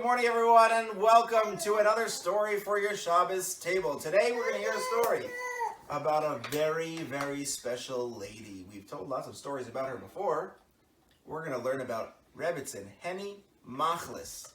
morning, everyone, and welcome to another story for your Shabbos table. Today, we're going to hear a story about a very, very special lady. We've told lots of stories about her before. We're going to learn about Rebbitzin, Henny Machlis.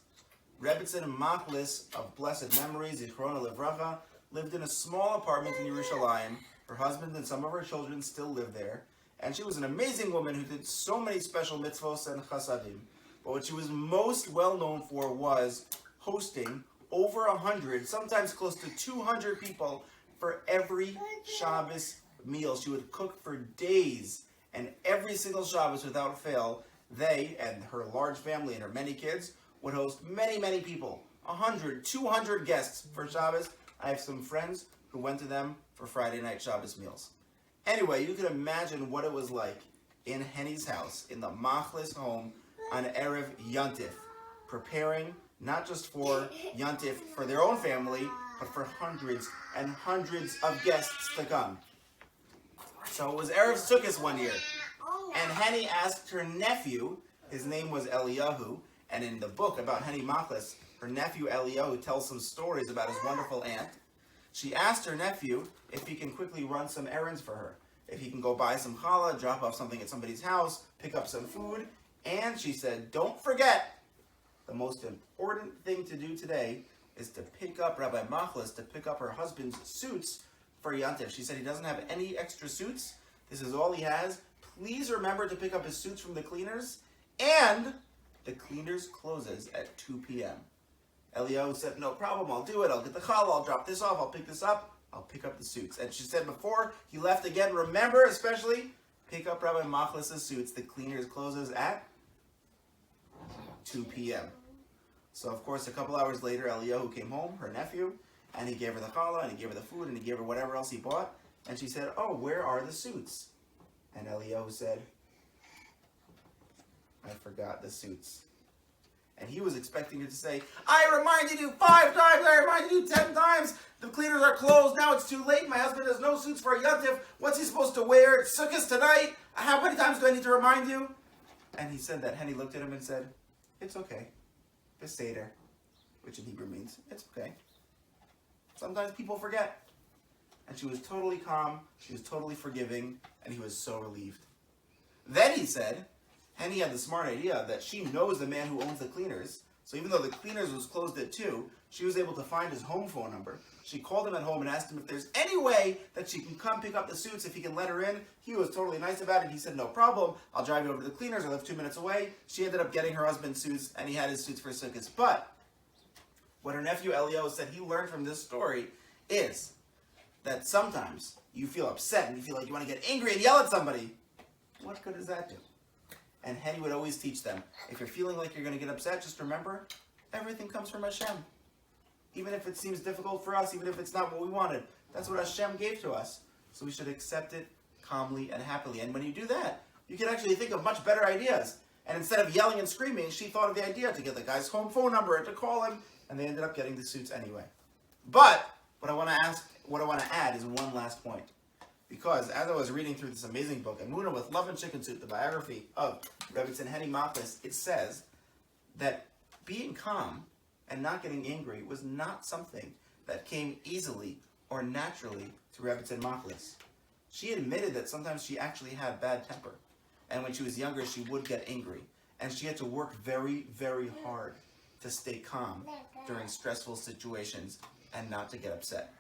Rebbitzin Machlis of blessed memory, Zichrona Livracha, lived in a small apartment in Yerushalayim. Her husband and some of her children still live there. And she was an amazing woman who did so many special mitzvos and chasadim. But what she was most well known for was hosting over 100, sometimes close to 200 people for every Shabbos meal. She would cook for days, and every single Shabbos without fail, they and her large family and her many kids would host many, many people. 100, 200 guests for Shabbos. I have some friends who went to them for Friday night Shabbos meals. Anyway, you can imagine what it was like in Henny's house, in the Machlis home, on Erev Yontif, preparing not just for Yontif for their own family, but for hundreds and hundreds of guests to come. So it was Erev Sukkot one year, and Henny asked her nephew, his name was Eliyahu, and in the book about Henny Machlis, her nephew Eliyahu tells some stories about his wonderful aunt. She asked her nephew if he can quickly run some errands for her, if he can go buy some challah, drop off something at somebody's house, pick up some food. And she said, don't forget, the most important thing to do today is to pick up Rabbi Machlis, to pick up her husband's suits for Yontif. She said he doesn't have any extra suits. This is all he has. Please remember to pick up his suits from the cleaners. And the cleaners closes at 2 p.m. Eliyahu said, no problem, I'll do it. I'll get the challah, I'll drop this off, I'll pick this up, I'll pick up the suits. And she said before he left again, remember especially, pick up Rabbi Machlis' suits. The cleaners closes at 2 p.m. So, of course, a couple hours later, Eliyahu came home, her nephew, and he gave her the challah, and he gave her the food, and he gave her whatever else he bought. And she said, oh, where are the suits? And Eliyahu said, I forgot the suits. And he was expecting her to say, I reminded you 5 times, I reminded you 10 times. The cleaners are closed, now it's too late. My husband has no suits for a Yontif. What's he supposed to wear? It's Sukkot tonight. How many times do I need to remind you? And he said that. Henny looked at him and said, it's okay. Beseder, which in Hebrew means, it's okay. Sometimes people forget. And she was totally calm, she was totally forgiving, and he was so relieved. Then he said, Henny had the smart idea that she knows the man who owns the cleaners. So even though the cleaners was closed at 2, she was able to find his home phone number. She called him at home and asked him if there's any way that she can come pick up the suits, if he can let her in. He was totally nice about it. He said, no problem. I'll drive you over to the cleaners. I live 2 minutes away. She ended up getting her husband's suits, and he had his suits for Sukkot. But what her nephew Eliyahu said he learned from this story is that sometimes you feel upset and you feel like you want to get angry and yell at somebody. What good does that do? And Henny would always teach them, if you're feeling like you're going to get upset, just remember, everything comes from Hashem. Even if it seems difficult for us, even if it's not what we wanted, that's what Hashem gave to us. So we should accept it calmly and happily. And when you do that, you can actually think of much better ideas. And instead of yelling and screaming, she thought of the idea to get the guy's home phone number and to call him, and they ended up getting the suits anyway. But what I want to add is one last point. Because as I was reading through this amazing book, Emunah with Love and Chicken Soup, the biography of Rebbitzin Henny Machlis, it says that being calm and not getting angry was not something that came easily or naturally to Rebbitzin Machlis. She admitted that sometimes she actually had bad temper. And when she was younger, she would get angry. And she had to work very, very hard to stay calm during stressful situations and not to get upset.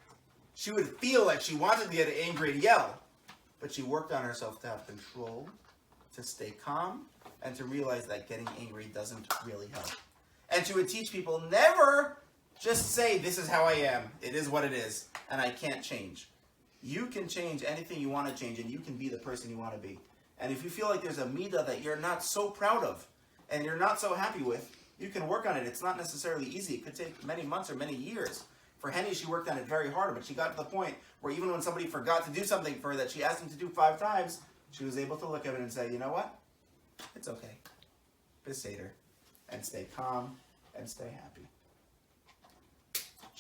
She would feel like she wanted to get angry and yell, but she worked on herself to have control, to stay calm, and to realize that getting angry doesn't really help. And she would teach people, never just say, this is how I am, it is what it is, and I can't change. You can change anything you want to change, and you can be the person you want to be. And if you feel like there's a midah that you're not so proud of, and you're not so happy with, you can work on it. It's not necessarily easy. It could take many months or many years. For Henny, she worked on it very hard, but she got to the point where even when somebody forgot to do something for her that she asked him to do 5 times, she was able to look at it and say, you know what? It's okay. Beseder. And stay calm and stay happy.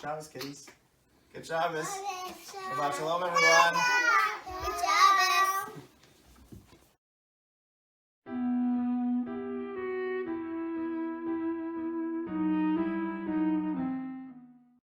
Shabbos, kiddies. Good Shabbos. Shabbat shalom, everyone.